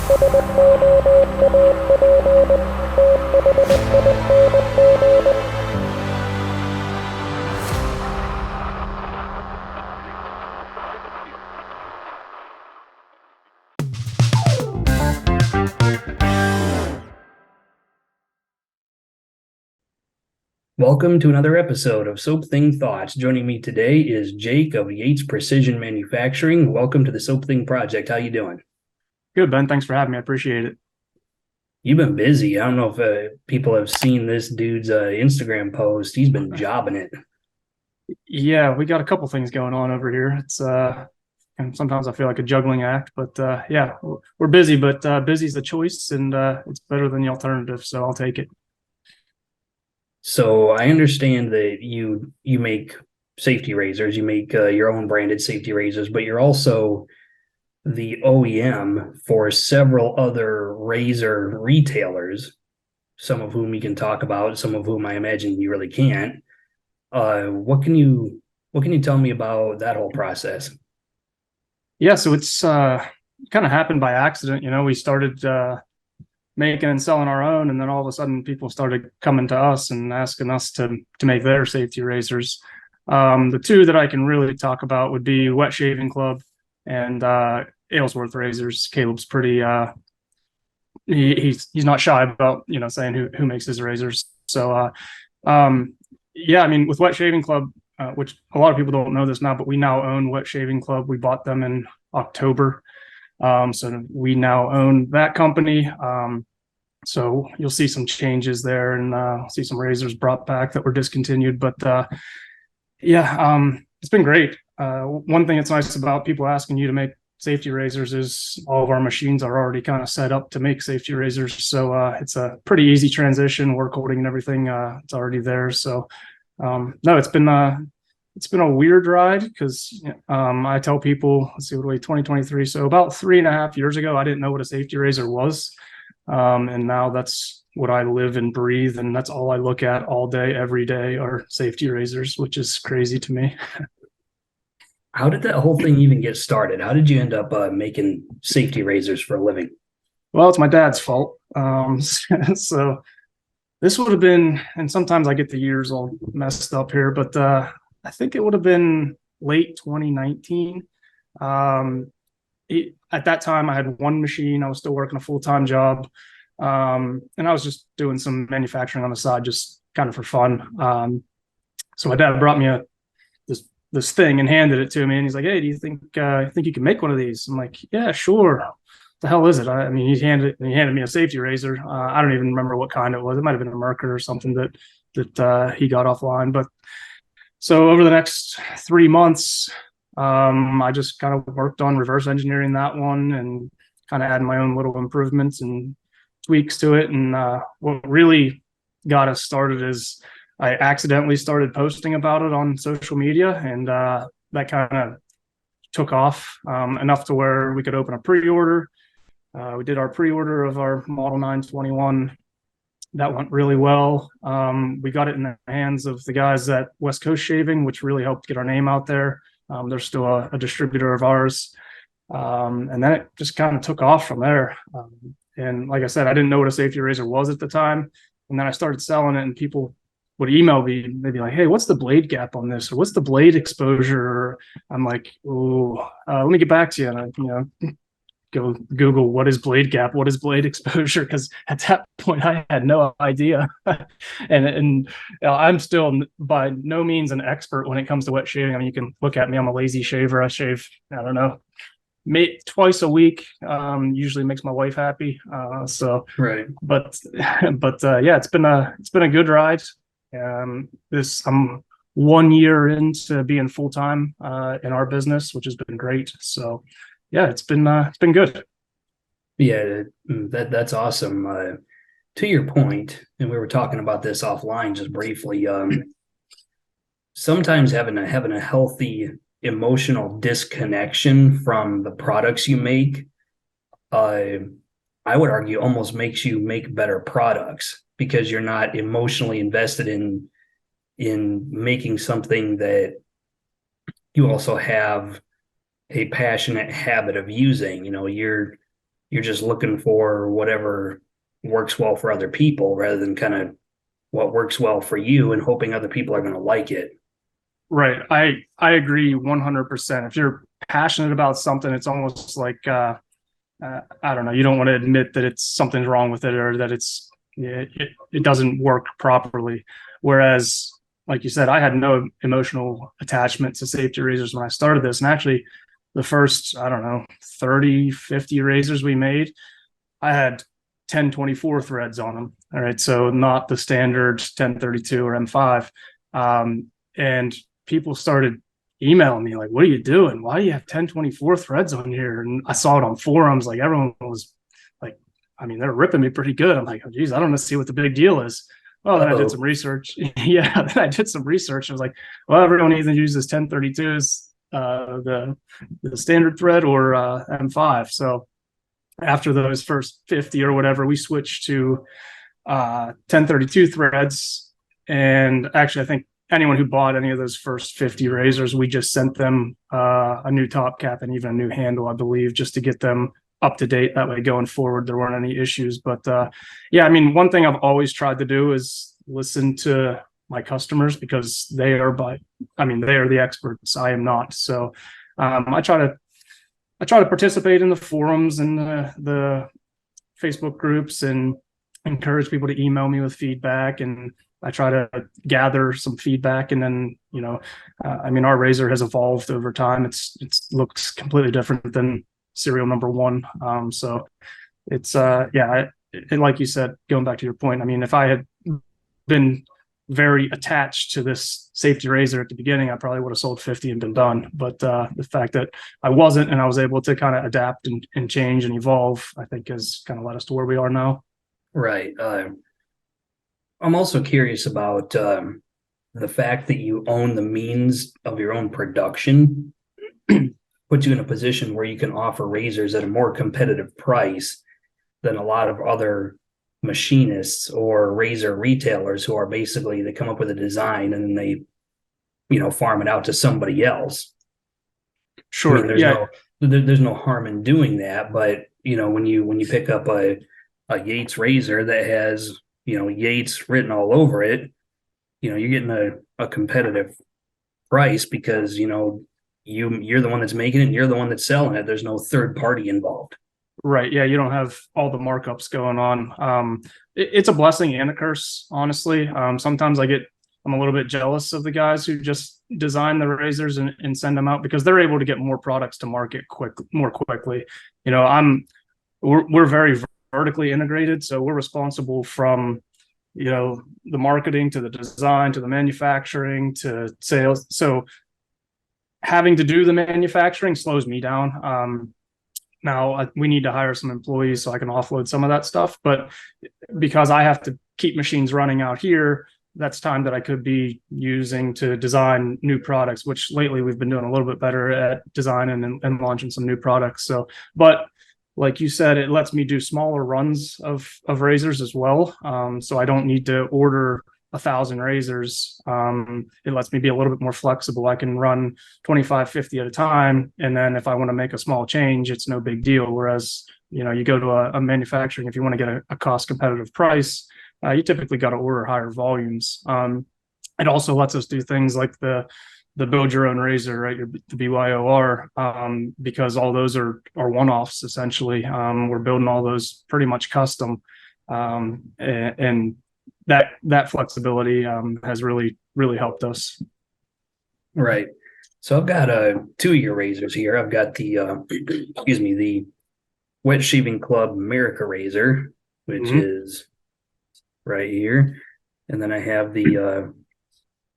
Welcome to another episode of Soap Thing Thoughts. Joining me today is Jake of Yates Precision Manufacturing. Welcome to the Soap Thing Project. How you doing? Good, Ben. Thanks for having me. I appreciate it. You've been busy. I don't know if people have seen this dude's Instagram post. He's been jobbing it. Yeah, we got a couple things going on over here. And sometimes I feel like a juggling act, but yeah, we're busy, but busy's the choice, and it's better than the alternative, so I'll take it. So I understand that you make safety razors. You make your own branded safety razors, but you're also the OEM for several other razor retailers, some of whom you can talk about, some of whom I imagine you really can't. What can you tell me about that whole process? Yeah, so it's kind of happened by accident. We started making and selling our own, and then all of a sudden people started coming to us and asking us to make their safety razors. The two that I can really talk about would be Wet Shaving Club and Aylesworth razors. Caleb's pretty he's not shy about saying who makes his razors. So yeah, I mean, with Wet Shaving Club, which a lot of people don't know this now, but we now own Wet Shaving Club. We bought them in October. So we now own that company. So you'll see some changes there, and see some razors brought back that were discontinued. But yeah, it's been great. One thing that's nice about people asking you to make safety razors is all of our machines are already kind of set up to make safety razors. So it's a pretty easy transition, work holding and everything. It's already there. So no, it's been a weird ride because I tell people, let's see, what are we, 2023? So about 3.5 years ago, I didn't know what a safety razor was. And now that's what I live and breathe. And that's all I look at all day, every day are safety razors, which is crazy to me. How did that whole thing even get started? How did you end up making safety razors for a living? Well, it's my dad's fault. So this would have been, and sometimes I get the years all messed up here, but I think it would have been late 2019. At that time, I had one machine. I was still working a full-time job. And I was just doing some manufacturing on the side, just kind of for fun. So my dad brought me this thing and handed it to me, and he's like, "Hey, do you think you can make one of these?" I'm like, "Yeah, sure." What the hell is it? I mean, he handed me a safety razor. I don't even remember what kind it was. It might have been a Merkur or something that he got offline. But so over the next 3 months, I just kind of worked on reverse engineering that one and kind of adding my own little improvements and tweaks to it. And what really got us started is I accidentally started posting about it on social media, and that kind of took off enough to where we could open a pre-order. We did our pre-order of our Model 921. That went really well. We got it in the hands of the guys at West Coast Shaving, which really helped get our name out there. They're still a distributor of ours. And then it just kind of took off from there. And like I said, I didn't know what a safety razor was at the time. And then I started selling it, and people would email me. They'd be like, "Hey, what's the blade gap on this? Or what's the blade exposure?" I'm like, "Oh, let me get back to you." And I, go Google what is blade gap, what is blade exposure, because at that point I had no idea. and I'm still by no means an expert when it comes to wet shaving. I mean, you can look at me, I'm a lazy shaver. I shave, I don't know, twice a week. Usually makes my wife happy. So Right. but yeah, it's been a good ride. I'm 1 year into being full-time in our business, which has been great. So yeah, it's been good. Yeah, that's awesome. To your point, and we were talking about this offline just briefly. Sometimes having a healthy emotional disconnection from the products you make, I would argue, almost makes you make better products because you're not emotionally invested in making something that you also have a passionate habit of using. You're you're just looking for whatever works well for other people rather than kind of what works well for you and hoping other people are going to like it. Right. I agree 100%. If you're passionate about something, it's almost like I don't know, you don't want to admit that it's something's wrong with it, or that it doesn't work properly. Whereas, like you said, I had no emotional attachment to safety razors when I started this. And actually, the first, I don't know, 30, 50 razors we made, I had 1024 threads on them. All right. So not the standard 1032 or M5. And people started emailing me like, what are you doing? Why do you have 1024 threads on here? And I saw it on forums. Like, everyone was like, I mean, they're ripping me pretty good. I'm like, oh, geez, I don't know, see what the big deal is. Well, then I did some research. Yeah, then I did some research. I was like, well, everyone either uses 1032s, the standard thread, or M5. So after those first 50 or whatever, we switched to 1032 threads. And actually, I think anyone who bought any of those first 50 razors, we just sent them a new top cap and even a new handle, I believe, just to get them up to date. That way, going forward, there weren't any issues. But yeah, I mean, one thing I've always tried to do is listen to my customers, because they are the experts. I am not. So I try to participate in the forums and the Facebook groups, and encourage people to email me with feedback. And I try to gather some feedback, and then, I mean, our razor has evolved over time. It's looks completely different than serial number one. So it's and like you said, going back to your point, I mean, if I had been very attached to this safety razor at the beginning, I probably would have sold 50 and been done. But the fact that I wasn't, and I was able to kind of adapt and change and evolve, I think has kind of led us to where we are now. Right. I'm also curious about the fact that you own the means of your own production puts you in a position where you can offer razors at a more competitive price than a lot of other machinists or razor retailers who are basically, they come up with a design and then they, farm it out to somebody else. Sure. I mean, there's no harm in doing that, but when you pick up a Yates razor that has Yates written all over it, you're getting a competitive price because you're the one that's making it and you're the one that's selling it. There's no third party involved. Right. Yeah, you don't have all the markups going on. It's a blessing and a curse, honestly. Sometimes I'm a little bit jealous of the guys who just design the razors and send them out, because they're able to get more products to market more quickly. We're very vertically integrated, so we're responsible from the marketing to the design to the manufacturing to sales. So having to do the manufacturing slows me down. Now we need to hire some employees so I can offload some of that stuff, but because I have to keep machines running out here, that's time that I could be using to design new products, which lately we've been doing a little bit better at designing and launching some new products. So, but like you said, it lets me do smaller runs of razors as well. So I don't need to order 1,000 razors. It lets me be a little bit more flexible. I can run 25, 50 at a time. And then if I want to make a small change, it's no big deal. Whereas, you go to a manufacturing, if you want to get a cost competitive price, you typically got to order higher volumes. It also lets us do things like the build your own razor, right? The BYOR, because all those are one-offs essentially. We're building all those pretty much custom. And that flexibility has really, really helped us. Right. So I've got 2 of your razors here. I've got the the Wet Shaving Club America razor, which is right here, and then I have the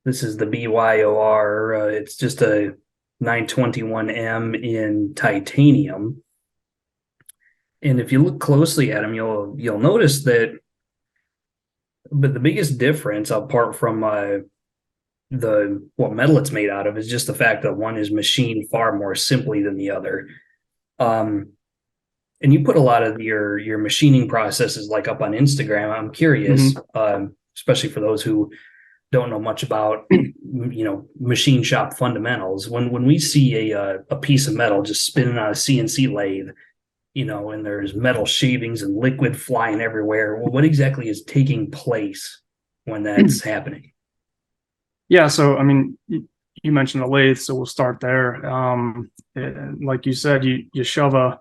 this is the BYOR. It's just a 921M in titanium, and if you look closely at them, you'll notice that. But the biggest difference, apart from what metal it's made out of, is just the fact that one is machined far more simply than the other. And you put a lot of your machining processes like up on Instagram. I'm curious, especially for those who don't know much about machine shop fundamentals. When we see a piece of metal just spinning on a CNC lathe, and there's metal shavings and liquid flying everywhere. Well, what exactly is taking place when that's happening? Yeah, so I mean, you mentioned the lathe, so we'll start there. Like you said, you shove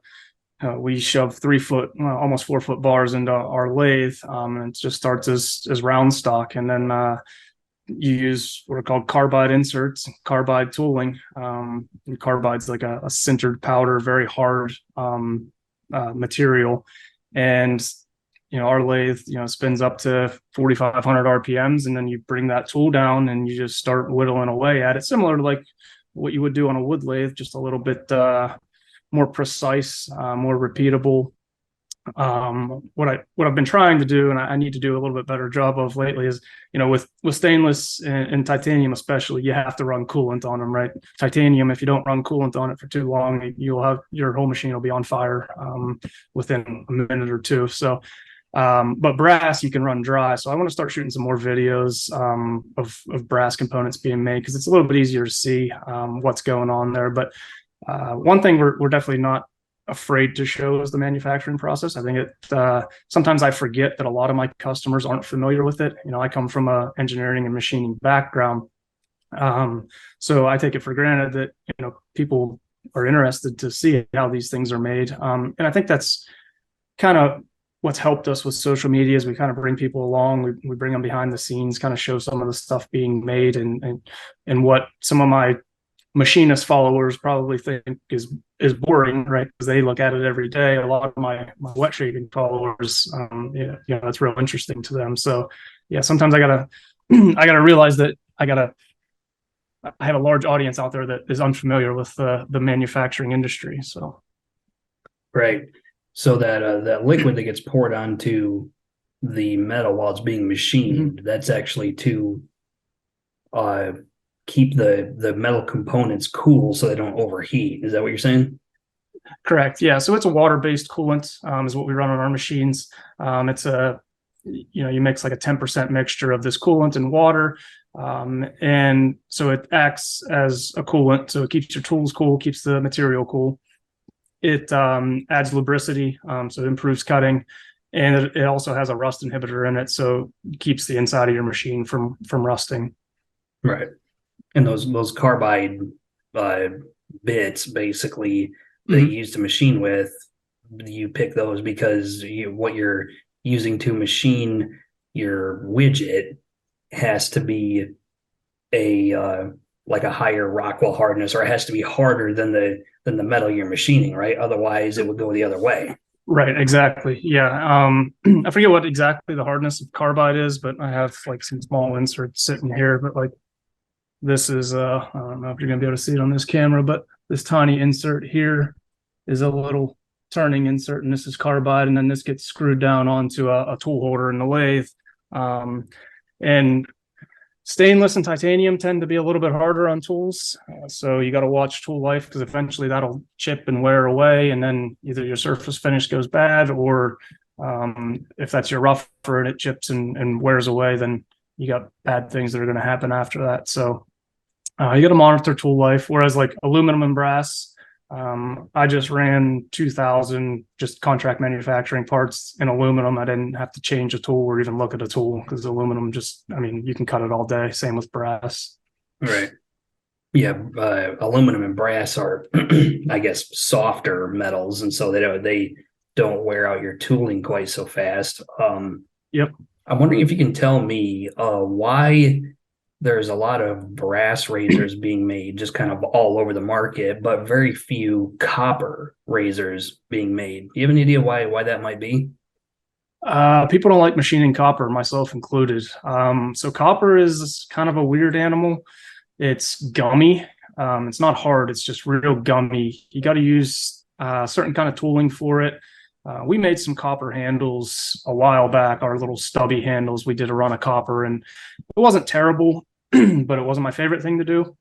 we shove 3 foot, almost 4 foot bars into our lathe, and it just starts as round stock, and then you use what are called carbide inserts, carbide tooling. And carbide's like a sintered powder, very hard material, and our lathe spins up to 4,500 RPMs, and then you bring that tool down and you just start whittling away at it, similar to like what you would do on a wood lathe, just a little bit more precise, more repeatable. What I've been trying to do, and I need to do a little bit better job of lately, is with stainless and titanium especially, you have to run coolant on them, right? Titanium, if you don't run coolant on it for too long, you'll have your whole machine will be on fire within a minute or two. So but brass you can run dry, so I want to start shooting some more videos of brass components being made, because it's a little bit easier to see what's going on there. But one thing we're definitely not afraid to show is the manufacturing process. I think sometimes I forget that a lot of my customers aren't familiar with it. I come from a engineering and machining background, so I take it for granted that people are interested to see how these things are made, and I think that's kind of what's helped us with social media. Is we kind of bring people along, we bring them behind the scenes, kind of show some of the stuff being made, and what some of my machinist followers probably think is boring, right? Because they look at it every day. A lot of my wet shaving followers, that's real interesting to them. So yeah, sometimes I gotta realize that I have a large audience out there that is unfamiliar with the manufacturing industry. So Right. So that liquid that gets poured onto the metal while it's being machined, that's actually to keep the metal components cool so they don't overheat. Is that what you're saying? Correct. Yeah. So it's a water-based coolant, is what we run on our machines. It's you mix like a 10% mixture of this coolant and water. And so it acts as a coolant. So it keeps your tools cool, keeps the material cool. It adds lubricity, so it improves cutting. And it also has a rust inhibitor in it, so it keeps the inside of your machine from rusting. Right. And those carbide bits basically that you use to machine with, you pick those because what you're using to machine your widget has to be like a higher Rockwell hardness, or it has to be harder than the metal you're machining, right? Otherwise it would go the other way. Right, exactly. Yeah. I forget what exactly the hardness of carbide is, but I have like some small inserts sitting here, but like this is I don't know if you're gonna be able to see it on this camera, but this tiny insert here is a little turning insert, and this is carbide, and then this gets screwed down onto a tool holder in the lathe. And stainless and titanium tend to be a little bit harder on tools, so you got to watch tool life, because eventually that'll chip and wear away, and then either your surface finish goes bad, or if that's your rougher and it chips and wears away, then you got bad things that are going to happen after that. So you got to monitor tool life. Whereas like aluminum and brass, I just ran 2,000 just contract manufacturing parts in aluminum. I didn't have to change a tool or even look at a tool, because aluminum you can cut it all day. Same with brass. Right. Yeah. Aluminum and brass are, I guess, softer metals, and so they don't wear out your tooling quite so fast. Yep. I'm wondering if you can tell me why there's a lot of brass razors being made just kind of all over the market, but very few copper razors being made. Do you have any idea why that might be? People don't like machining copper, myself included. So copper is kind of a weird animal. It's gummy. It's not hard. It's just real gummy. You got to use certain kind of tooling for it. We made some copper handles a while back, our little stubby handles. We did a run of copper, and it wasn't terrible, but it wasn't my favorite thing to do.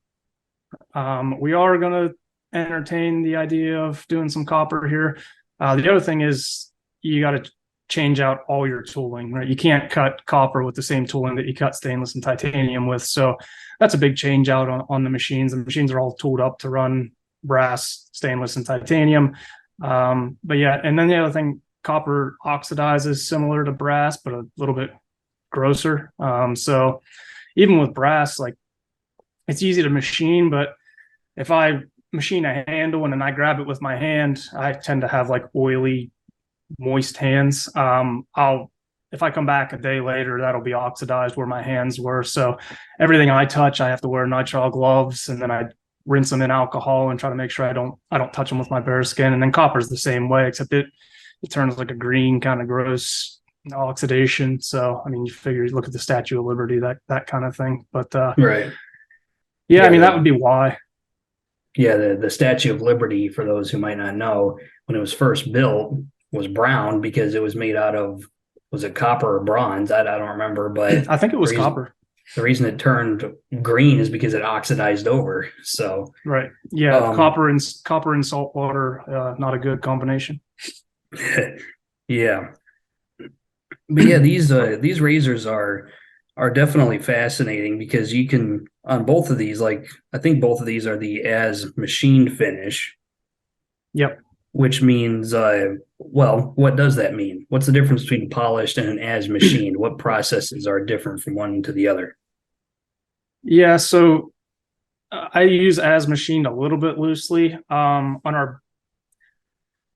We are going to entertain the idea of doing some copper here. The other thing is you got to change out all your tooling, right? You can't cut copper with the same tooling that you cut stainless and titanium with. So that's a big change out on the machines. The machines are all tooled up to run brass, stainless, and titanium. But yeah, and then the other thing, copper oxidizes similar to brass, but a little bit grosser. So even with brass, like it's easy to machine, but if I machine a handle and then I grab it with my hand, I tend to have like oily, moist hands. I'll if I come back a day later, that'll be oxidized where my hands were. So everything I touch, I have to wear nitrile gloves, and then I rinse them in alcohol and try to make sure I don't touch them with my bare skin. And then copper's the same way, except it turns like a green kind of gross oxidation. So I mean, you figure you look at the Statue of Liberty, that kind of thing. But Right. yeah, I Yeah. mean that would be why. Yeah. The Statue of Liberty, for those who might not know, when it was first built, was brown because it was made out of, was it copper or bronze? I don't remember, but I think it was the reason, copper. the reason it turned green is because it oxidized over. So, Right. Yeah, um, copper and salt water, not a good combination. yeah. But yeah, these razors are definitely fascinating because you can, on both of these, like I think both of these are the as machined finish, Yep. which means well, what does that mean? What's the difference between polished and an as machined? What processes are different from one to the other? Yeah, so I use as machined a little bit loosely. On our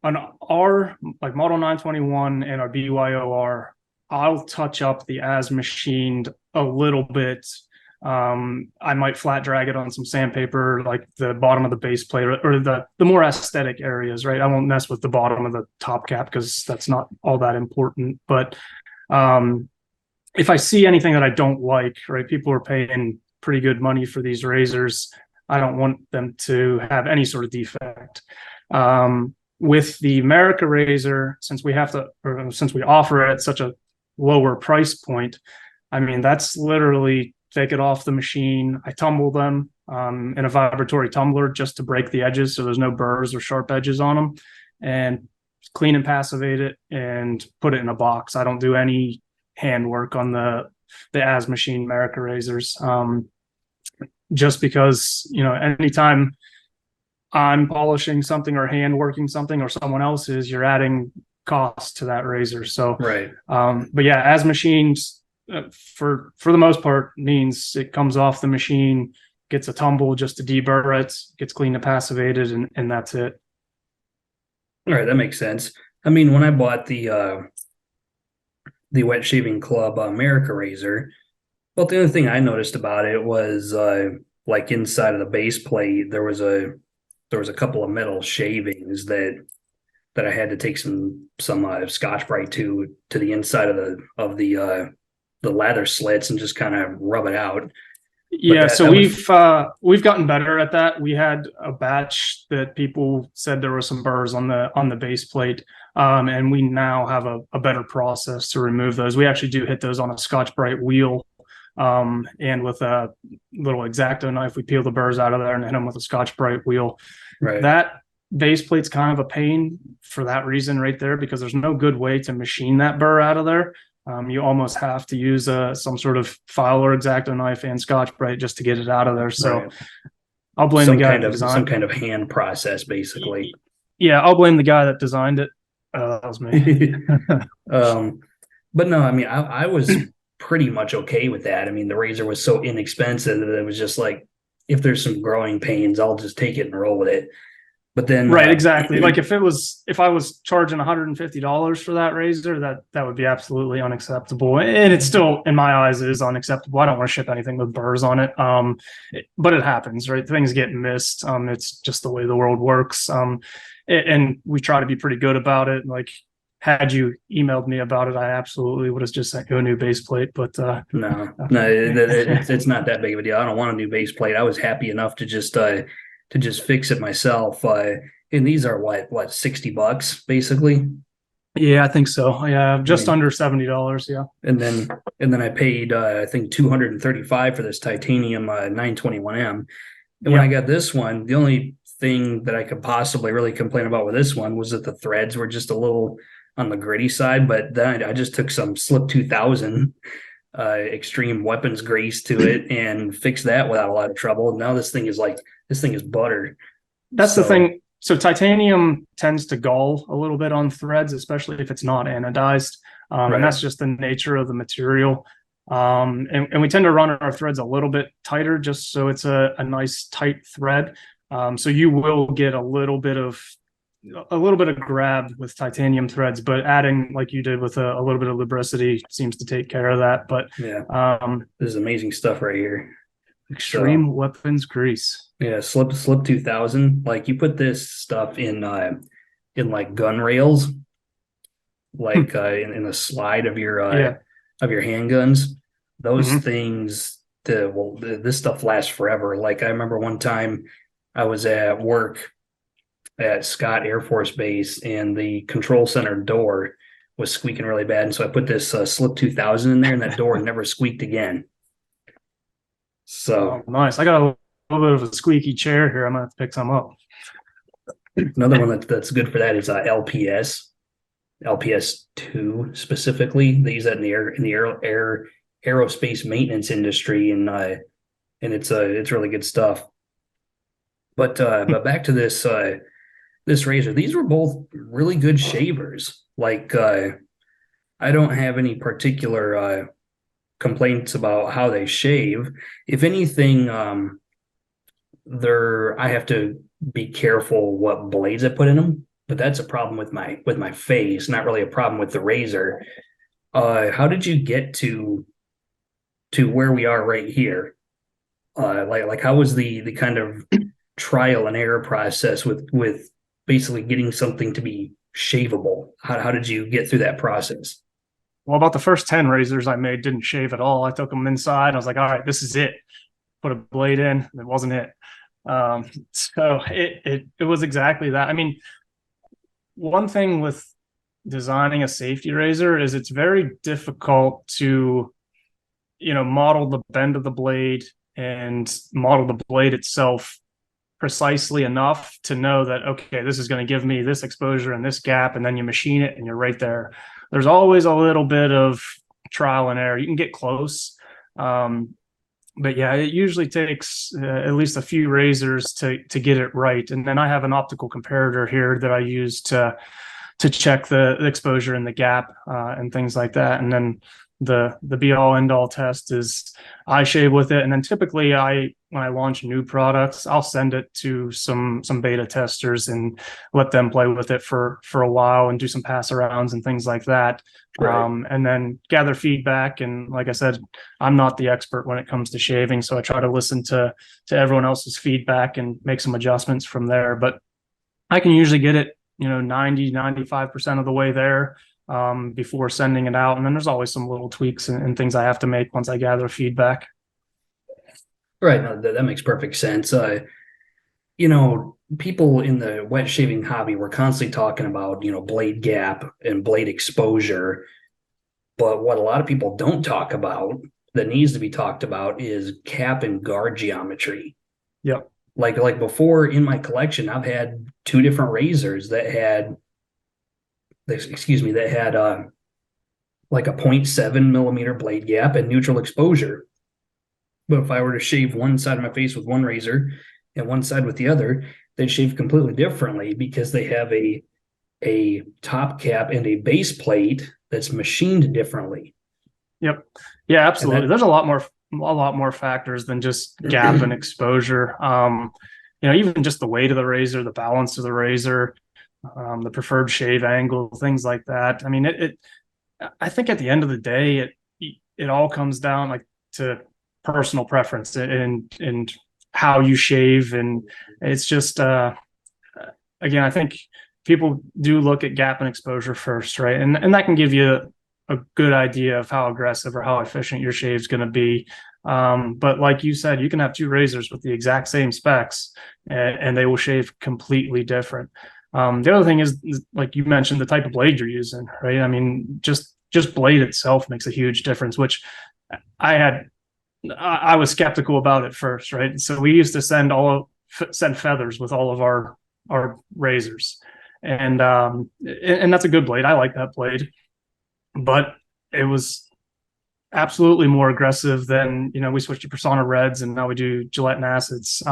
like Model 921 and our BYOR, I'll touch up the as machined a little bit. I might flat drag it on some sandpaper, like the bottom of the base plate or the more aesthetic areas, right? I won't mess with the bottom of the top cap because that's not all that important. But if I see anything that I don't like, right? People are paying pretty good money for these razors. I don't want them to have any sort of defect. With the America razor, since we offer it at such a lower price point, I mean, that's literally take it off the machine. I tumble them in a vibratory tumbler just to break the edges so there's no burrs or sharp edges on them, and clean and passivate it and put it in a box. I don't do any handwork on the as machine America razors, just because, you know, anytime I'm polishing something or hand working something or someone else is, you're adding cost to that razor. So, Right. But yeah, as machines, for the most part, means it comes off the machine, gets a tumble just to deburr it, gets clean and passivated, and that's it. All right, that makes sense. I mean, when I bought the Wet Shaving Club America razor, well, the only thing I noticed about it was like inside of the base plate, there was a couple of metal shavings that I had to take some Scotch-Brite to the inside of the lather slits and just kind of rub it out. Yeah, so we've gotten better at that. We had a batch that people said there were some burrs on the base plate, and we now have a better process to remove those. We actually do hit those on a Scotch-Brite wheel, and with a little X-Acto knife, we peel the burrs out of there and hit them with a Scotch-Brite wheel. Right. That base plate's kind of a pain for that reason right there, because there's no good way to machine that burr out of there. You almost have to use some sort of file or X-Acto knife and Scotch-Brite just to get it out of there. So Right. I'll blame the guy that some designed kind of hand process, basically. Yeah, I'll blame the guy that designed it. That was me. But no, I mean, I was pretty much okay with that. I mean, the razor was so inexpensive that it was just like, if there's some growing pains, I'll just take it and roll with it. But then, right, exactly. Like if I was charging $150 for that razor, that would be absolutely unacceptable. And it still, in my eyes, is unacceptable. I don't want to ship anything with burrs on it. But it happens, right? Things get missed. It's just the way the world works. And we try to be pretty good about it. Like, had you emailed me about it, I absolutely would have just sent you a new base plate. But no, it's not that big of a deal. I don't want a new base plate. I was happy enough to just fix it myself. And these are what $60 basically. Yeah, I think so. Yeah, just under $70. Yeah, and then I paid I think $235 for this titanium 921M. And when I got this one, the only thing that I could possibly really complain about with this one was that the threads were just a little on the gritty side. But then I just took some Slip 2000 extreme weapons grease to it and fixed that without a lot of trouble. Now this thing is butter. That's the thing. So titanium tends to gall a little bit on threads, especially if it's not anodized. And that's just the nature of the material. And we tend to run our threads a little bit tighter just so it's a nice tight thread. So you will get a little bit of grab with titanium threads, but adding, like you did with a little bit of lubricity, seems to take care of that. But this is amazing stuff right here. Extreme Weapons Grease. Yeah, slip 2000. Like you put this stuff in like gun rails, like in the slide of your handguns. Those things, this stuff lasts forever. Like I remember one time I was at work at Scott Air Force Base, and the control center door was squeaking really bad, and so I put this slip 2000 in there, and that door never squeaked again. So nice. I got a little bit of a squeaky chair here. I'm gonna have to pick some up. Another one that's good for that is LPS 2 specifically. They use that in the aerospace maintenance industry, and it's really good stuff. But back to this razor. These were both really good shavers. Like I don't have any particular complaints about how they shave. If anything, I have to be careful what blades I put in them, but that's a problem with my face, not really a problem with the razor. How did you get to where we are right here? Like how was the kind of trial and error process with basically getting something to be shaveable? How did you get through that process? Well, about the first 10 razors I made didn't shave at all. I took them inside. I was like, all right, this is it. Put a blade in. It wasn't it. So it was exactly that. I mean, one thing with designing a safety razor is it's very difficult to, model the bend of the blade and model the blade itself precisely enough to know that, okay, this is going to give me this exposure and this gap, and then you machine it and you're right there. There's always a little bit of trial and error. You can get close. But yeah, it usually takes at least a few razors to get it right. And then I have an optical comparator here that I use to check the exposure and the gap and things like that. And then the be all end all test is I shave with it. And then typically when I launch new products, I'll send it to some beta testers and let them play with it for a while and do some pass arounds and things like that. Right. And then gather feedback. And like I said, I'm not the expert when it comes to shaving, so I try to listen to everyone else's feedback and make some adjustments from there. But I can usually get it, 95% of the way there before sending it out. And then there's always some little tweaks and things I have to make once I gather feedback. Right. No, that makes perfect sense. People in the wet shaving hobby were constantly talking about, blade gap and blade exposure. But what a lot of people don't talk about that needs to be talked about is cap and guard geometry. Yep. Like before in my collection, I've had two different razors that had like a 0.7 millimeter blade gap and neutral exposure. But if I were to shave one side of my face with one razor and one side with the other, they'd shave completely differently because they have a top cap and a base plate that's machined differently. Yep. Yeah, absolutely. There's a lot more factors than just gap and exposure. Even just the weight of the razor, the balance of the razor, the preferred shave angle, things like that. I mean, I think at the end of the day, it all comes down to personal preference and how you shave. And it's just, again, I think people do look at gap and exposure first, right? And that can give you a good idea of how aggressive or how efficient your shave is going to be. But like you said, you can have two razors with the exact same specs and they will shave completely different. The other thing is, like you mentioned, the type of blade you're using, right? I mean, just blade itself makes a huge difference, which I was skeptical about at first, right? So we used to send feathers with all of our razors, and that's a good blade. I like that blade, but it was absolutely more aggressive than, we switched to Persona Reds and now we do gelatin acids.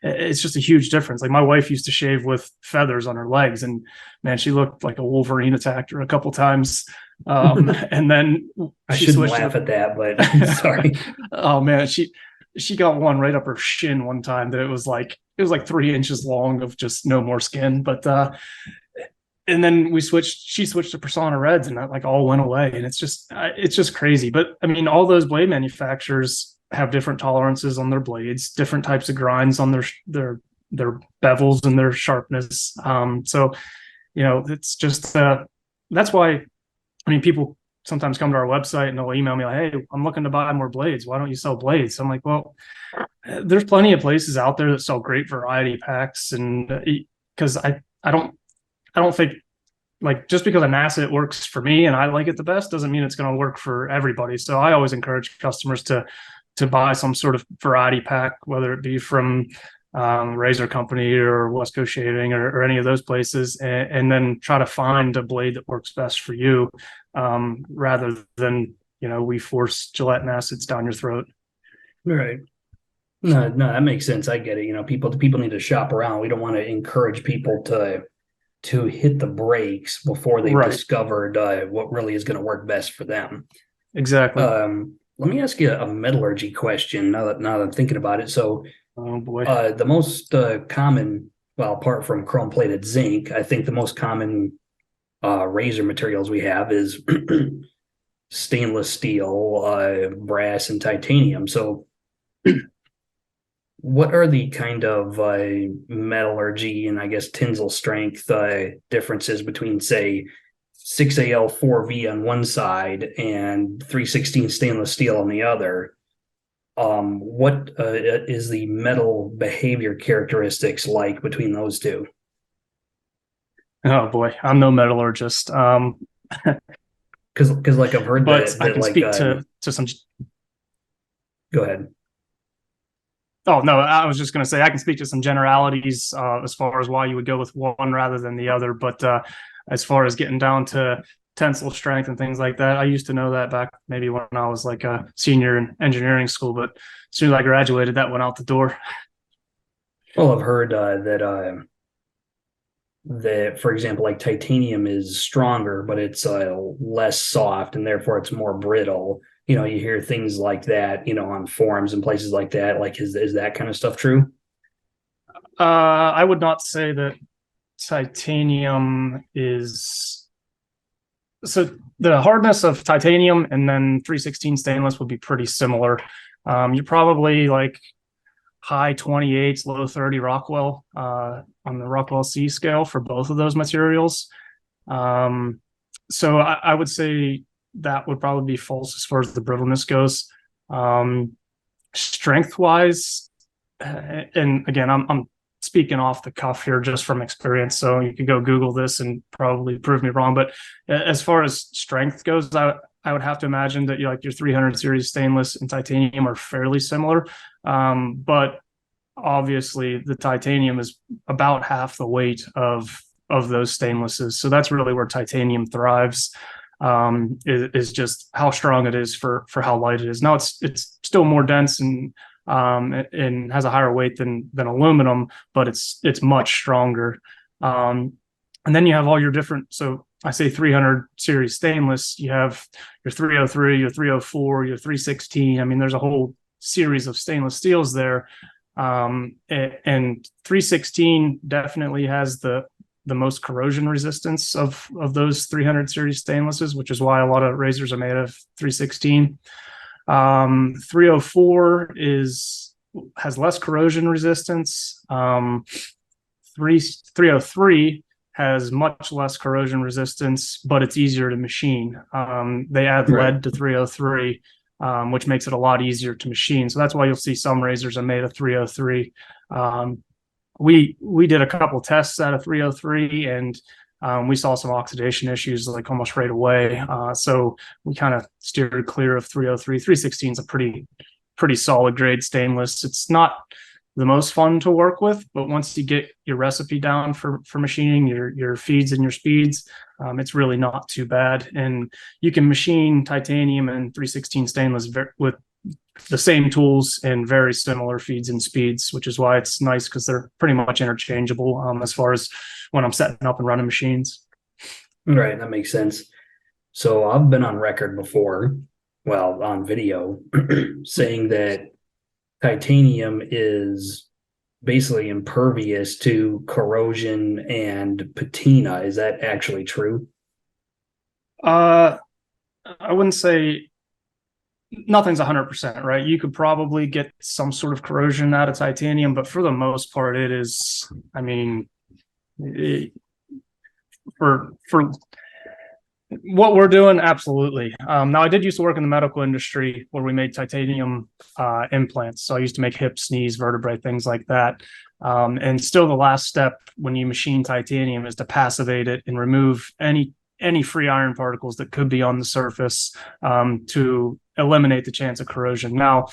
It's just a huge difference. Like my wife used to shave with feathers on her legs, and man, she looked like a Wolverine attacked her a couple times. And then I she shouldn't switched laugh to at that, but sorry. Oh man, she got one right up her shin one time that it was like 3 inches long of just no more skin. But and then she switched to Persona Reds, and that like all went away. And it's just crazy. But I mean, all those blade manufacturers have different tolerances on their blades, different types of grinds on their bevels and their sharpness. So it's just that's why, I mean, people sometimes come to our website and they'll email me like, "Hey, I'm looking to buy more blades. Why don't you sell blades?" I'm like, well, there's plenty of places out there that sell great variety packs, and because I don't think, like, just because an asset works for me and I like it the best doesn't mean it's going to work for everybody. So I always encourage customers to buy some sort of variety pack, whether it be from Razor Company or West Coast Shaving or any of those places, and then try to find a blade that works best for you, rather than we force gelatin acids down your throat. Right. No, that makes sense. I get it. People need to shop around. We don't want to encourage people to hit the brakes before they've Right. discovered what really is going to work best for them. Exactly. Let me ask you a metallurgy question now that I'm thinking about it. So, Oh boy. the most common, well, apart from chrome plated zinc, I think the most common razor materials we have is stainless steel, brass, and titanium. So, what are the kind of metallurgy and I guess tensile strength differences between, say, 6AL 4V on one side and 316 stainless steel on the other? What is the metal behavior characteristics like between those two? Oh boy, I'm no metallurgist. Because like I've heard But I that can like speak to some. go ahead. Oh no, I was just going to say I can speak to some generalities as far as why you would go with one rather than the other. But as far as getting down to tensile strength and things like that, I used to know that back maybe when I was like a senior in engineering school. But as soon as I graduated, that went out the door. Well, I've heard that, for example, like titanium is stronger, but it's less soft, and therefore it's more brittle. You hear things like that, on forums and places like that. Like, is that kind of stuff true? I would not say that titanium is. So the hardness of titanium and then 316 stainless would be pretty similar. You're probably like high 28s, low 30 Rockwell on the Rockwell C scale for both of those materials. So I would say that would probably be false as far as the brittleness goes. Strength wise, and again, I'm speaking off the cuff here just from experience, so you could go Google this and probably prove me wrong. But as far as strength goes, I would have to imagine that your 300 series stainless and titanium are fairly similar. But obviously the titanium is about half the weight of those stainlesses. So that's really where titanium thrives, is just how strong it is for how light it is. Now it's still more dense and has a higher weight than aluminum, but it's much stronger. And then you have all your different, so I say 300 series stainless, you have your 303, your 304, your 316. I mean, there's a whole series of stainless steels there. And 316 definitely has the most corrosion resistance of those 300 series stainlesses, which is why a lot of razors are made of 316. 304 has less corrosion resistance. 303 has much less corrosion resistance, but it's easier to machine. They add lead to 303, which makes it a lot easier to machine. So that's why you'll see some razors are made of 303. We did a couple tests out of 303, and we saw some oxidation issues like almost right away. So we kind of steered clear of 303. 316 is a pretty solid grade stainless. It's not the most fun to work with, but once you get your recipe down for machining, your feeds and your speeds, it's really not too bad. And you can machine titanium and 316 stainless with the same tools and very similar feeds and speeds, which is why it's nice because they're pretty much interchangeable as far as when I'm setting up and running machines. Right, that makes sense. So I've been on record before, well, on video, saying that titanium is basically impervious to corrosion and patina. Is that actually true? I wouldn't say nothing's 100%, right? You could probably get some sort of corrosion out of titanium, but for the most part, it is, I mean, for what we're doing, absolutely. Now, I did used to work in the medical industry where we made titanium implants. So I used to make hips, knees, vertebrae, things like that. And still, the last step when you machine titanium is to passivate it and remove any free iron particles that could be on the surface to eliminate the chance of corrosion. Now,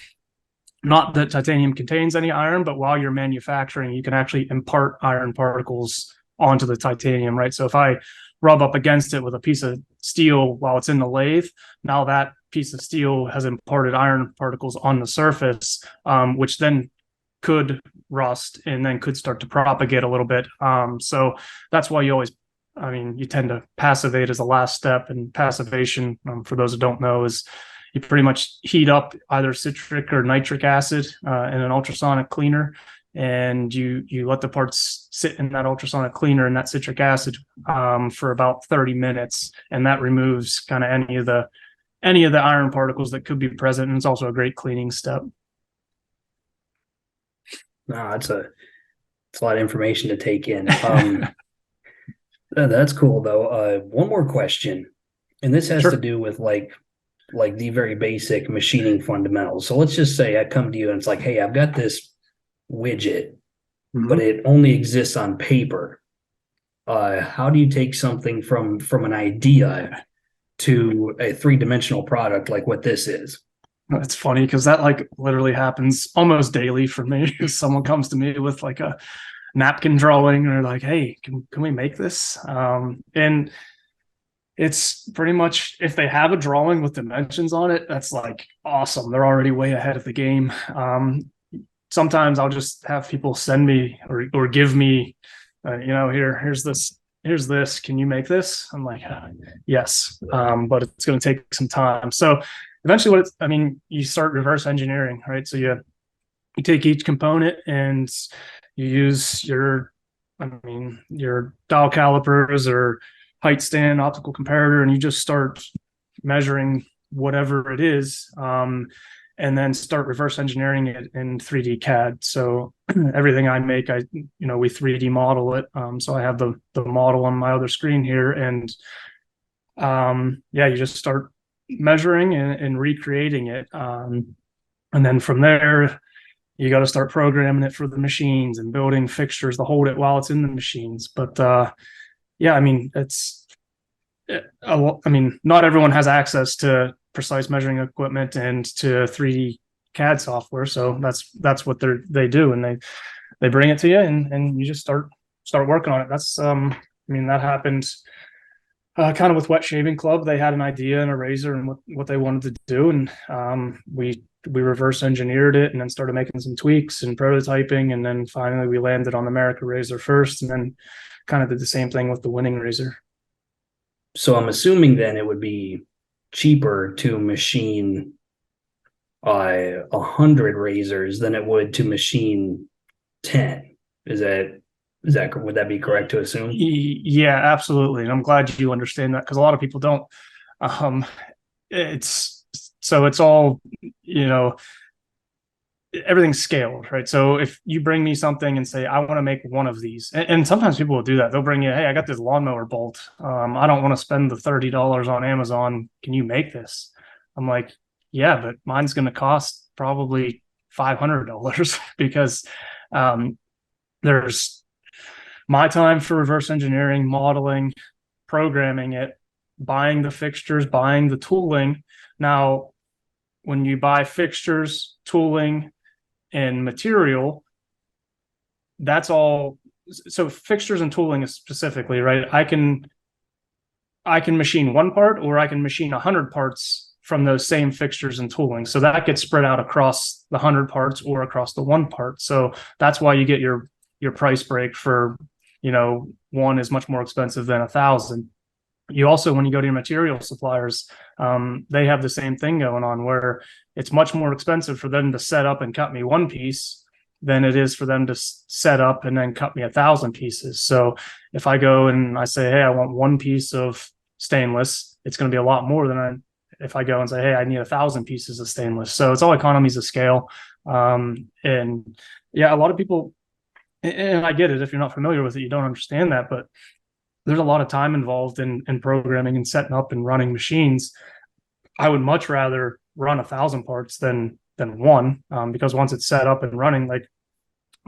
not that titanium contains any iron, but while you're manufacturing, you can actually impart iron particles onto the titanium, right? So if I rub up against it with a piece of steel while it's in the lathe, now that piece of steel has imparted iron particles on the surface, which then could rust and then could start to propagate a little bit. So that's why you tend to passivate as the last step. And passivation, for those who don't know, is you pretty much heat up either citric or nitric acid in an ultrasonic cleaner, and you let the parts sit in that ultrasonic cleaner and that citric acid for about 30 minutes, and that removes kind of any of the iron particles that could be present, and it's also a great cleaning step. No, it's a lot of information to take in. That's cool though. One more question, and this has Sure. to do with like the very basic machining fundamentals. So let's just say I come to you and it's like, hey, I've got this widget, but it only exists on paper. How do you take something from an idea to a three-dimensional product like what this is? It's funny because that like literally happens almost daily for me. Someone comes to me with like a napkin drawing or like, hey, can we make this? And it's pretty much, if they have a drawing with dimensions on it, that's like awesome. They're already way ahead of the game. Sometimes I'll just have people send me or give me, here's this. Can you make this? I'm like, yes, but it's going to take some time. So eventually, you start reverse engineering, right? So you take each component and you use your dial calipers or height stand, optical comparator, and you just start measuring whatever it is, and then start reverse engineering it in 3D CAD. So everything I make, we 3D model it. So I have the model on my other screen here, and you just start measuring and recreating it. And then from there, you got to start programming it for the machines and building fixtures to hold it while it's in the machines. But not everyone has access to precise measuring equipment and to 3D CAD software. So that's what they do, and they bring it to you, and you just start working on it. That's that happened kind of with Wet Shaving Club. They had an idea and a razor and what they wanted to do, and we reverse engineered it and then started making some tweaks and prototyping, and then finally we landed on the America razor first, and then kind of did the same thing with the Winning razor. So I'm assuming then it would be cheaper to machine 100 razors than it would to machine 10. Is that would that be correct to assume? Yeah, absolutely. And I'm glad you understand that, because a lot of people don't. It's all, everything's scaled, right? So if you bring me something and say, I want to make one of these, and sometimes people will do that. They'll bring you, hey, I got this lawnmower bolt. I don't want to spend the $30 on Amazon. Can you make this? I'm like, yeah, but mine's going to cost probably $500 because there's my time for reverse engineering, modeling, programming it, buying the fixtures, buying the tooling. Now, when you buy fixtures, tooling, and material, that's all. So fixtures and tooling specifically, right? I can I can machine one part, or I can machine 100 parts from those same fixtures and tooling. So that gets spread out across the 100 parts or across the one part. So that's why you get your price break for, one is much more expensive than 1,000. You also, when you go to your material suppliers, they have the same thing going on, where it's much more expensive for them to set up and cut me one piece than it is for them to set up and then cut me 1,000 pieces. So if I go and I say, hey, I want one piece of stainless, it's going to be a lot more than if I go and say, hey, I need 1,000 pieces of stainless. So it's all economies of scale. And yeah, a lot of people, and I get it, if you're not familiar with it, you don't understand that, but there's a lot of time involved in programming and setting up and running machines. I would much rather run 1,000 parts than one, because once it's set up and running, like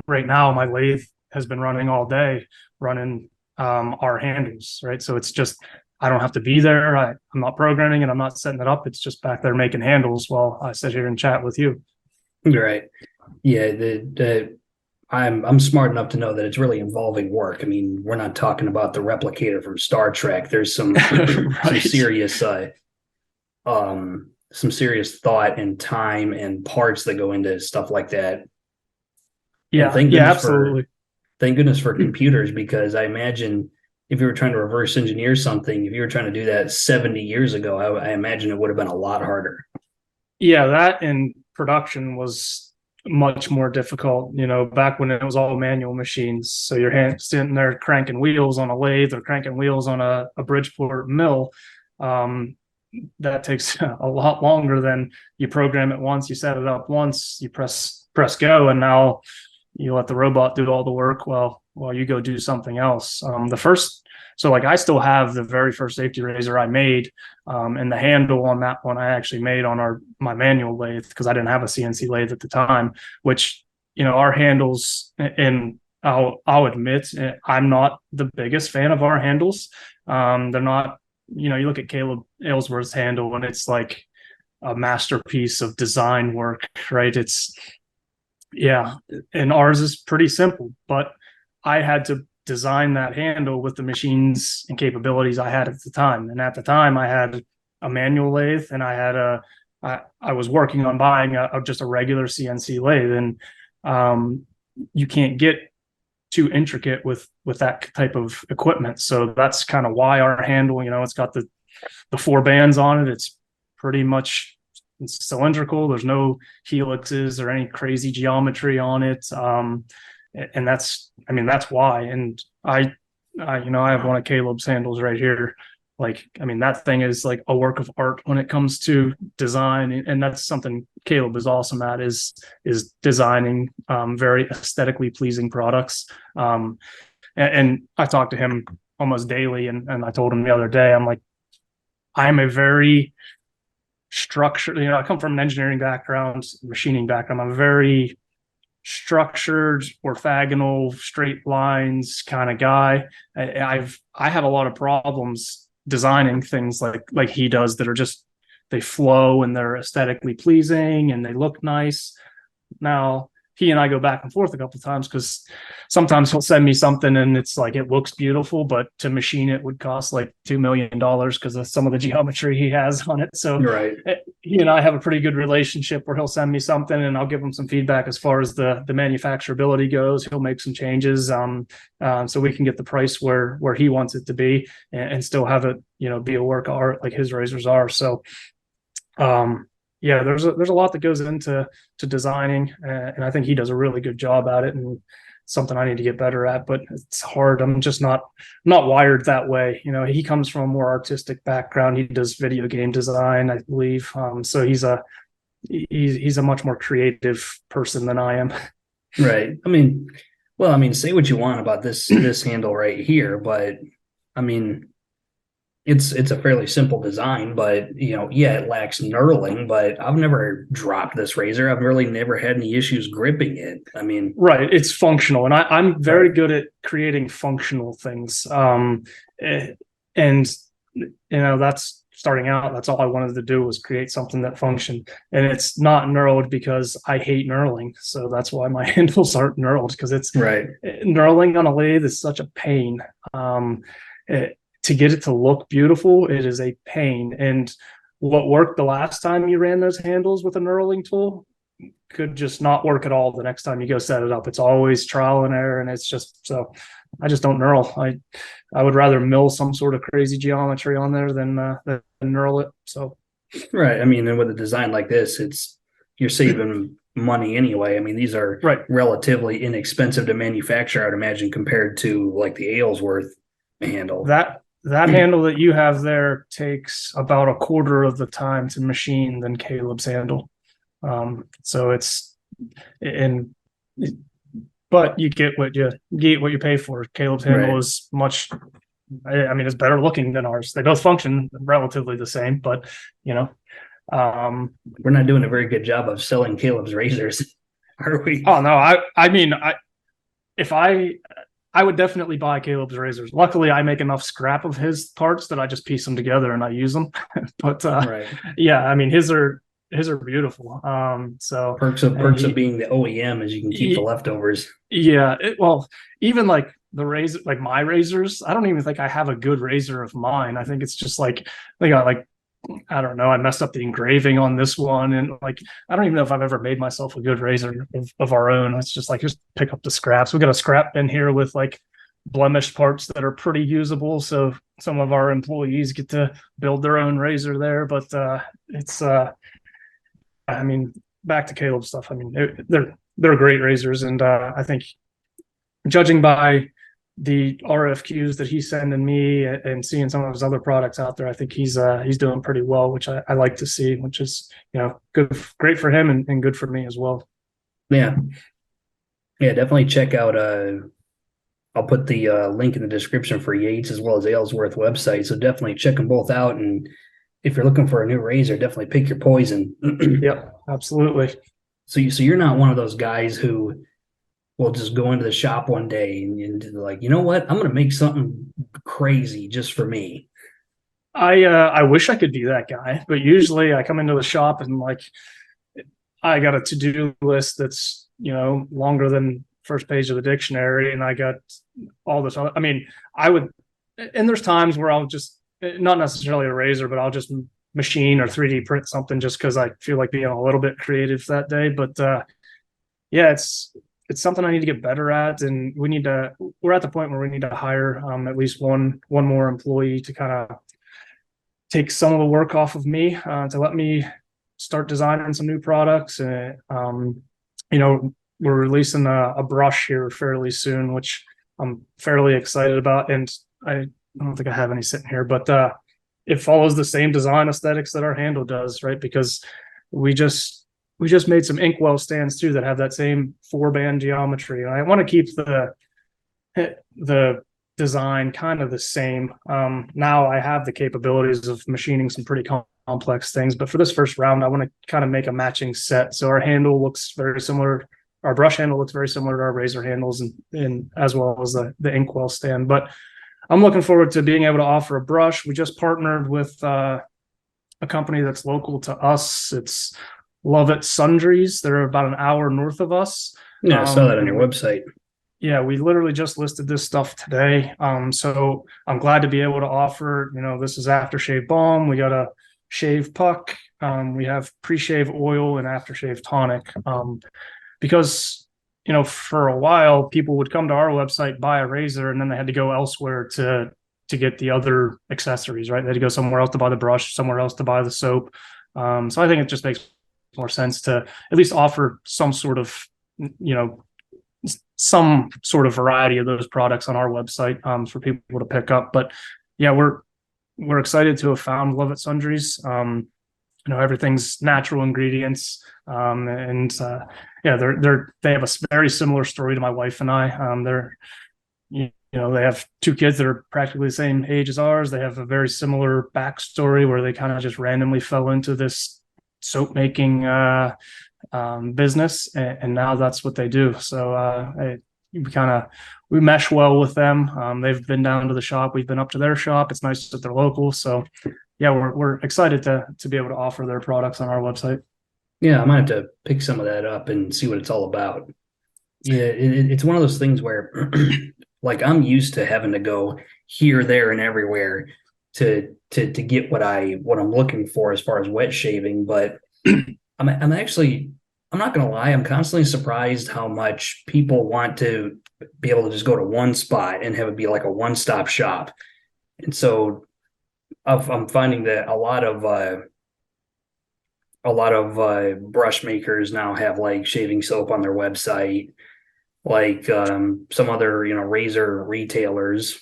right now, my lathe has been running all day, running our handles, right? So it's just, I don't have to be there. I'm not programming and I'm not setting it up. It's just back there making handles while I sit here and chat with you. You're right. Yeah, I'm smart enough to know that it's really involving work. I mean, we're not talking about the replicator from Star Trek. There's some Right. some serious thought and time and parts that go into stuff like that. Yeah, absolutely. Thank goodness for computers, because I imagine if you were trying to reverse engineer something, if you were trying to do that 70 years ago, I imagine it would have been a lot harder. Yeah, that in production was much more difficult, back when it was all manual machines. So your hand sitting there cranking wheels on a lathe or cranking wheels on a Bridgeport mill. That takes a lot longer than you program it once, you set it up once, you press go, and now you let the robot do all the work while you go do something else. So I still have the very first safety razor I made, and the handle on that one I actually made on my manual lathe, because I didn't have a CNC lathe at the time, which, our handles, and I'll admit, I'm not the biggest fan of our handles. They're not, you look at Caleb Aylesworth's handle and it's like a masterpiece of design work, right? And ours is pretty simple, but I had to design that handle with the machines and capabilities I had at the time. And at the time I had a manual lathe, and I was working on buying just a regular CNC lathe, and you can't get too intricate with that type of equipment. So that's kind of why our handle, it's got the 4 bands on it. It's pretty much cylindrical. There's no helixes or any crazy geometry on it. And that's why. And I have one of Caleb's handles right here. That thing is like a work of art when it comes to design. And that's something Caleb is awesome at, is designing very aesthetically pleasing products. And I talk to him almost daily. And I told him the other day, I'm like, I'm a very structured, I come from an engineering background, machining background. I'm a very structured, orthogonal, straight lines kind of guy. I have a lot of problems designing things like he does, that are just, they flow and they're aesthetically pleasing and they look nice. Now, he and I go back and forth a couple of times, because sometimes he'll send me something and it's like, it looks beautiful, but to machine it would cost like $2 million because of some of the geometry he has on it. So Right. He and I have a pretty good relationship, where he'll send me something and I'll give him some feedback as far as the manufacturability goes. He'll make some changes, so we can get the price where he wants it to be, and still have it, be a work of art like his razors are. So there's a lot that goes into designing, and I think he does a really good job at it, and something I need to get better at, but it's hard. I'm just not wired that way. He comes from a more artistic background. He does video game design, I believe. So he's a much more creative person than I am. Right. Say what you want about this handle right here, but it's a fairly simple design, but it lacks knurling, but I've never dropped this razor. I've really never had any issues gripping it. Right. It's functional, and I'm very good at creating functional things. And that's starting out. That's all I wanted to do, was create something that functioned, and it's not knurled because I hate knurling. So that's why my handles aren't knurled, because it's right. Knurling on a lathe is such a pain. to get it to look beautiful, it is a pain. And what worked the last time you ran those handles with a knurling tool could just not work at all the next time you go set it up. It's always trial and error, and it's just so I just don't knurl. I would rather mill some sort of crazy geometry on there than knurl it. So Right. I mean, and with a design like this, you're saving money anyway. I mean, these are right. relatively inexpensive to manufacture, I'd imagine, compared to like the Aylesworth handle. That handle that you have there takes about a quarter of the time to machine than Caleb's handle. So but you get what you pay for. Caleb's handle is much, I mean, it's better looking than ours. They both function relatively the same, but we're not doing a very good job of selling Caleb's razors, are we? Oh no, I mean, I would definitely buy Caleb's razors. Luckily, I make enough scrap of his parts that I just piece them together and I use them. But yeah, I mean, his are beautiful. So perks of being the OEM is you can keep the leftovers. Yeah, well, even like the razor, like my razors, I don't even think I have a good razor of mine. I think it's just like they got like, I don't know, I messed up the engraving on this one, and like I don't even know if I've ever made myself a good razor of our own. It's just like just pick up the scraps. We got a scrap bin here with like blemished parts that are pretty usable, so some of our employees get to build their own razor there. But it's I mean, back to Caleb stuff. I mean, they're great razors, and I think judging by the RFQs that he's sending me and seeing some of his other products out there, I think he's doing pretty well, which I like to see, which is great for him and good for me as well. Yeah, definitely check out. I'll put the link in the description for Yates as well as Aylesworth website. So definitely check them both out, and if you're looking for a new razor, definitely pick your poison. Yeah, absolutely. So you're not one of those guys who will just go into the shop one day and like, you know what, I'm going to make something crazy just for me. I wish I could be that guy, but usually I come into the shop and like I got a to-do list that's longer than first page of the dictionary, and I got all this. I mean, and there's times where I'll just not necessarily a razor, but I'll just machine or 3D print something just because I feel like being a little bit creative that day. But yeah, it's something I need to get better at, and we're at the point where we need to hire at least one more employee to kind of take some of the work off of me to let me start designing some new products. We're releasing a brush here fairly soon, which I'm fairly excited about, and I don't think I have any sitting here, but it follows the same design aesthetics that our handle does, right? Because we just made some inkwell stands too that have that same 4-band geometry, and I want to keep the design kind of the same. Now I have the capabilities of machining some pretty complex things, but for this first round, I want to kind of make a matching set. So our handle looks very similar. Our brush handle looks very similar to our razor handles, and as well as the inkwell stand. But I'm looking forward to being able to offer a brush. We just partnered with a company that's local to us. It's Lovett Sundries. They're about an hour north of us. Yeah, I saw that on your website. Yeah, we literally just listed this stuff today. So I'm glad to be able to offer, this is aftershave balm. We got a shave puck. We have pre-shave oil and aftershave tonic. Because for a while, people would come to our website, buy a razor, and then they had to go elsewhere to get the other accessories, right? They had to go somewhere else to buy the brush, somewhere else to buy the soap. So I think it just makes more sense to at least offer some sort of, some sort of variety of those products on our website for people to pick up. But yeah, we're excited to have found Love It Sundries. Everything's natural ingredients, and yeah, they have a very similar story to my wife and I. They have 2 kids that are practically the same age as ours. They have a very similar backstory where they kind of just randomly fell into this soap making business, and now that's what they do. So we mesh well with them. They've been down to the shop. We've been up to their shop. It's nice that they're local. So yeah, we're excited to be able to offer their products on our website. Yeah, I might have to pick some of that up and see what it's all about. Yeah, it's one of those things where like I'm used to having to go here, there, and everywhere to get what I'm looking for as far as wet shaving. But I'm actually, I'm not gonna lie, I'm constantly surprised how much people want to be able to just go to one spot and have it be like a one-stop shop. And so I'm finding that a lot of brush makers now have like shaving soap on their website, like some other razor retailers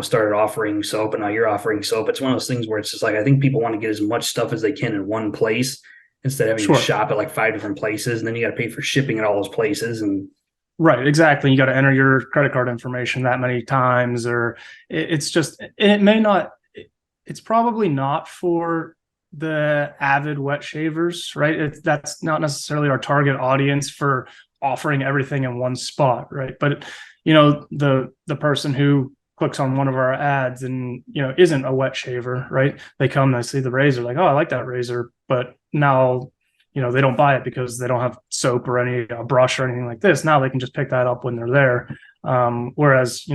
started offering soap, and now you're offering soap. It's one of those things where it's just like I think people want to get as much stuff as they can in one place instead of having to Sure. shop at like 5 different places, and then you got to pay for shipping at all those places. And Right, exactly. You got to enter your credit card information that many times, or it's just, and it may not, it's probably not for the avid wet shavers, right? That's not necessarily our target audience for offering everything in one spot, right? But the person who clicks on one of our ads and isn't a wet shaver, right? They come, they see the razor, like, oh, I like that razor, but now they don't buy it because they don't have soap or any brush or anything like this. Now they can just pick that up when they're there. Whereas,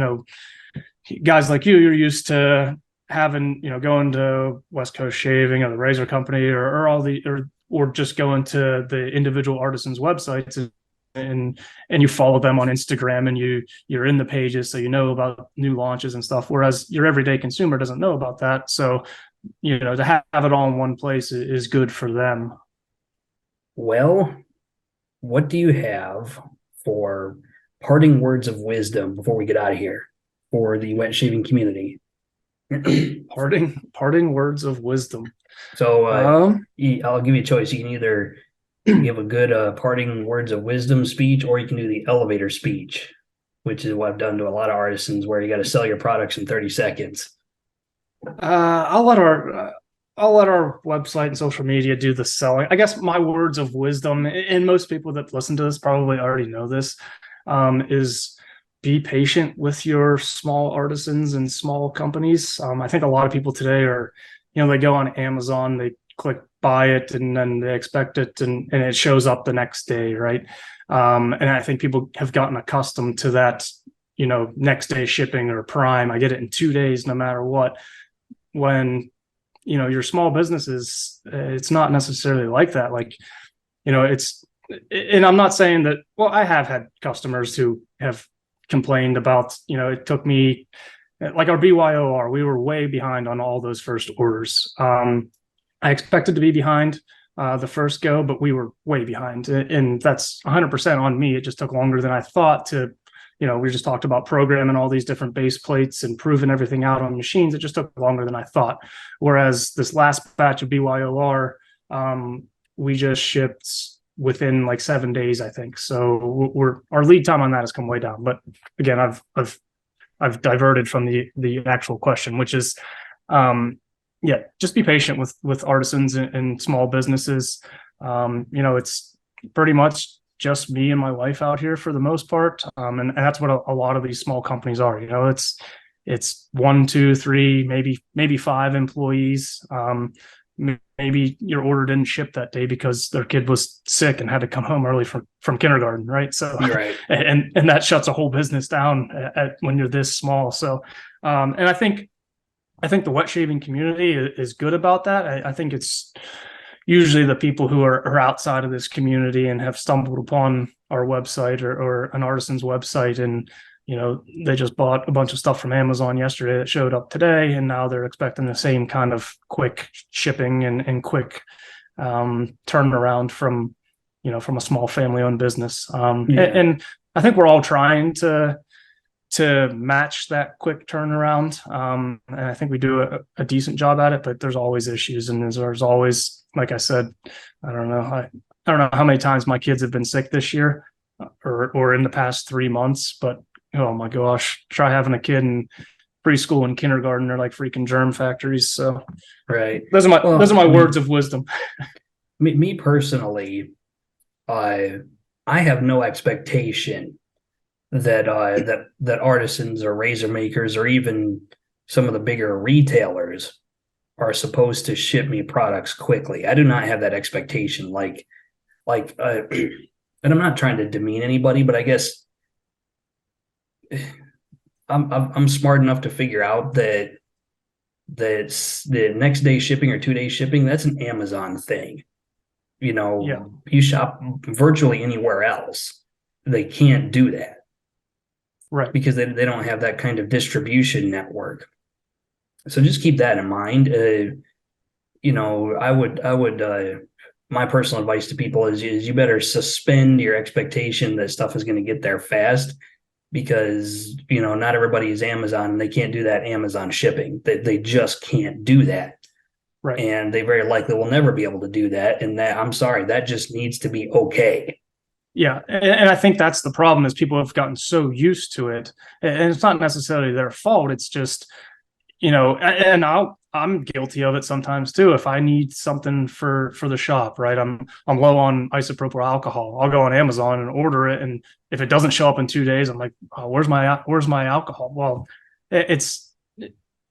guys like you're used to having, going to West Coast Shaving or the Razor Company or all the, or just going to the individual artisans' websites and you follow them on Instagram and you're in the pages. So about new launches and stuff. Whereas your everyday consumer doesn't know about that. So, to have it all in one place is good for them. well, what do you have for parting words of wisdom before we get out of here for the wet shaving community? Parting words of wisdom. So I'll give you a choice. You can either give a good parting words of wisdom speech, or you can do the elevator speech, which is what I've done to a lot of artisans, where you got to sell your products in 30 seconds. I'll let our website and social media do the selling. I guess my words of wisdom, and most people that listen to this probably already know this, is be patient with your small artisans and small companies. I think a lot of people today are, they go on Amazon, they click buy it, and then they expect it, and it shows up the next day, right? And I think people have gotten accustomed to that, next day shipping or Prime. I get it in 2 days, no matter what. When your small businesses, it's not necessarily like that. Like, it's, and I'm not saying that, well, I have had customers who have complained about, it took me, like our BYOR, we were way behind on all those first orders. I expected to be behind the first go, but we were way behind. And that's 100% on me. It just took longer than I thought to, we just talked about programming all these different base plates and proving everything out on machines. It just took longer than I thought. Whereas this last batch of BYOR, we just shipped within like 7 days, I think. So our lead time on that has come way down. But again, I've diverted from the actual question, which is, just be patient with artisans and small businesses. It's pretty much just me and my wife out here for the most part. And that's what a lot of these small companies are. It's 1, 2, 3, maybe 5 employees. Maybe your order didn't ship that day because their kid was sick and had to come home early from kindergarten, right? So, right. and that shuts a whole business down when you're this small. So, and I think the wet shaving community is good about that. I think it's usually the people who are outside of this community and have stumbled upon our website or an artisan's website, and they just bought a bunch of stuff from Amazon yesterday that showed up today, and now they're expecting the same kind of quick shipping and quick turnaround from a small family-owned business. And I think we're all trying to match that quick turnaround. And I think we do a decent job at it, but there's always issues, and there's always, like I said, I don't know how many times my kids have been sick this year or in the past 3 months, but oh my gosh, try having a kid in preschool and kindergarten. They're like freaking germ factories. So right. Those are my words of wisdom. Me personally, I have no expectation that artisans or razor makers or even some of the bigger retailers are supposed to ship me products quickly. I do not have that expectation. And I'm not trying to demean anybody, but I guess I'm smart enough to figure out that that's the next day shipping or 2 day shipping. That's an Amazon thing. You Yeah, know, you shop virtually anywhere else. They can't do that right. because they don't have that kind of distribution network. So just keep that in mind. You know, I would my personal advice to people is you better suspend your expectation that stuff is going to get there fast because you know not everybody is Amazon and they can't do that Amazon shipping. They just can't do that. Right. And they very likely will never be able to do that. And that I'm sorry, that just needs to be okay. Yeah, and I think that's the problem is people have gotten so used to it, and it's not necessarily their fault. It's just and I'm guilty of it sometimes too. If I need something for the shop, right? I'm low on isopropyl alcohol. I'll go on Amazon and order it, and if it doesn't show up in 2 days, I'm like, oh, where's my alcohol? Well, it's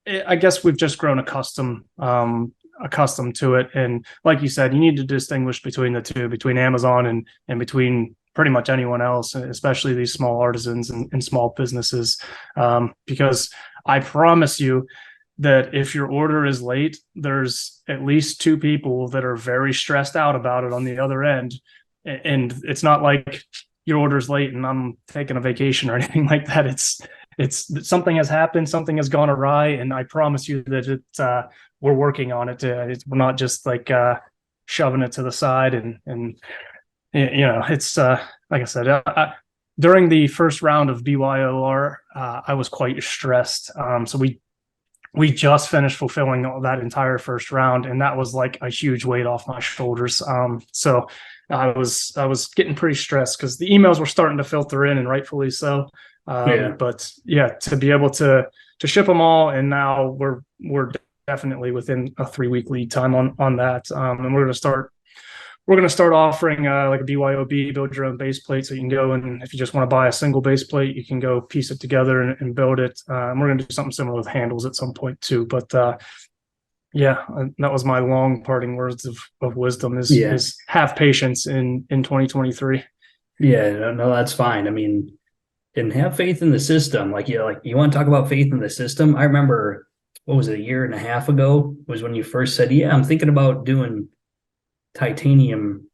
I guess we've just grown accustomed to it, and like you said, you need to distinguish between the two, between Amazon and between pretty much anyone else, especially these small artisans and small businesses, because I promise you that if your order is late, there's at least two people that are very stressed out about it on the other end. And it's not like your order's late and I'm taking a vacation or anything like that. It's something has happened, something has gone awry, and I promise you that we're working on it. We're not just like shoving it to the side, and it's like I said, during the first round of BYOR, I was quite stressed. So we just finished fulfilling that entire first round, and that was like a huge weight off my shoulders. So I was getting pretty stressed because the emails were starting to filter in, and rightfully so. But yeah, to be able to ship them all, and now we're definitely within a 3-week lead time on that, and we're gonna start offering like a BYOB, build your own base plate, so you can go, and if you just want to buy a single base plate, you can go piece it together and build it. And we're gonna do something similar with handles at some point too. But yeah, that was my long parting words of wisdom is have patience in 2023. Yeah, no, that's fine. I mean, and have faith in the system. Like you want to talk about faith in the system. I remember what was it, a year and a half ago was when you first said, "Yeah, I'm thinking about doing titanium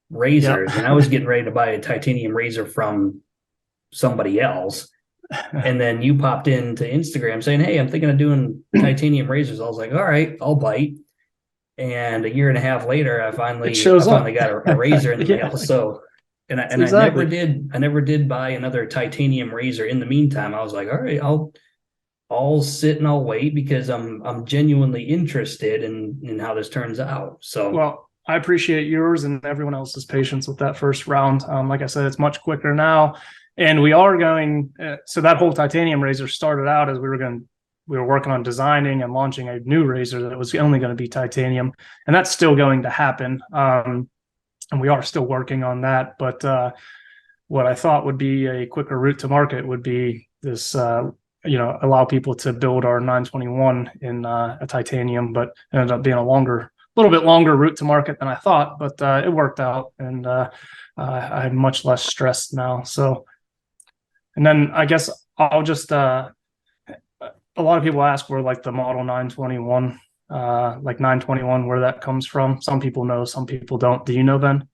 razors," and I was getting ready to buy a titanium razor from somebody else. And then you popped into Instagram saying, "Hey, I'm thinking of doing titanium razors." I was like, "All right, I'll bite." And a year and a half later, I finally got a razor in the mail. So, and I never did buy another titanium razor. In the meantime, I was like, "All right, I'll sit and I'll wait because I'm genuinely interested in how this turns out." So, well, I appreciate yours and everyone else's patience with that first round. Like I said, it's much quicker now. And we are going, so that whole titanium razor started out as we were working on designing and launching a new razor that was only going to be titanium. And that's still going to happen. And we are still working on that. But what I thought would be a quicker route to market would be this, allow people to build our 921 in a titanium, but it ended up being little bit longer route to market than I thought, but it worked out, and I'm much less stressed now. So, and then I guess I'll just a lot of people ask where like the model 921, like 921, where that comes from. Some people know, some people don't. Do you know, Ben?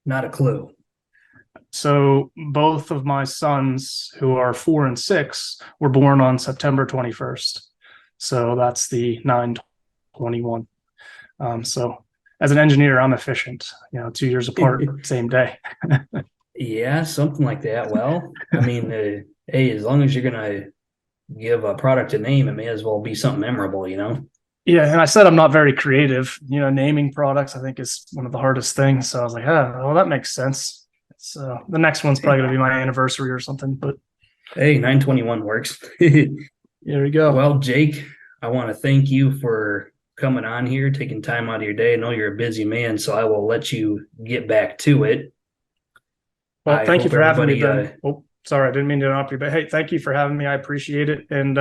not a clue. So both of my sons, who are 4 and 6, were born on September 21st. So that's the 921. So as an engineer, I'm efficient, 2 years apart, same day. Yeah, something like that. Well, I mean, hey, as long as you're gonna give a product a name, it may as well be something memorable, Yeah, and I said I'm not very creative. Naming products, I think, is one of the hardest things. So I was like, well, that makes sense. So the next one's probably going to be my anniversary or something. But hey, 921 works. There we go. Well, Jake, I want to thank you for coming on here, taking time out of your day. I know you're a busy man, so I will let you get back to it. Well, thank you for having me, Ben. Sorry, I didn't mean to interrupt you, but hey, thank you for having me. I appreciate it. And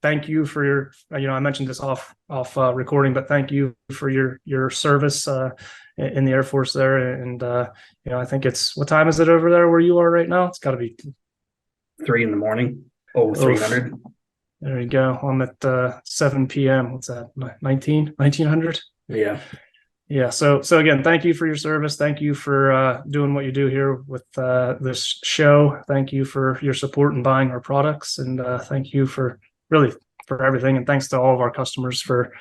thank you for your, I mentioned this off recording, but thank you for your service in the Air Force there. And, I think what time is it over there where you are right now? It's got to be 3 a.m. Oh, 300. There you go. I'm at 7 p.m. What's that? 1900? Yeah. Yeah. So again, thank you for your service. Thank you for doing what you do here with this show. Thank you for your support in buying our products, and thank you for everything. And thanks to all of our customers for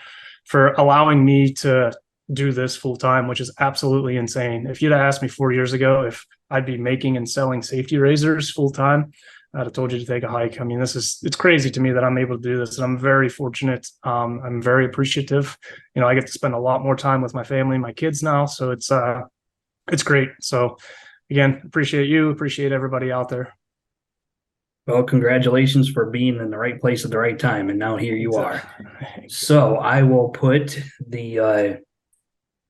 allowing me to do this full time, which is absolutely insane. If you'd asked me 4 years ago if I'd be making and selling safety razors full time, I'd have told you to take a hike. I mean, it's crazy to me that I'm able to do this, and I'm very fortunate. I'm very appreciative. I get to spend a lot more time with my family, my kids now, so it's great. So again, appreciate you, appreciate everybody out there. Well, congratulations for being in the right place at the right time, and now here you are. So I will put the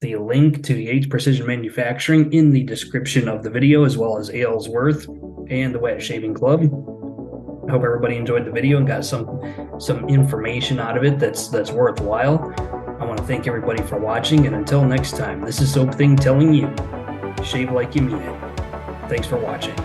link to Yates Precision Manufacturing in the description of the video, as well as Aylesworth and the Wet Shaving Club. I hope everybody enjoyed the video and got some information out of it that's worthwhile. I want to thank everybody for watching, and until next time, this is Soap Thing telling you, shave like you mean it. Thanks for watching.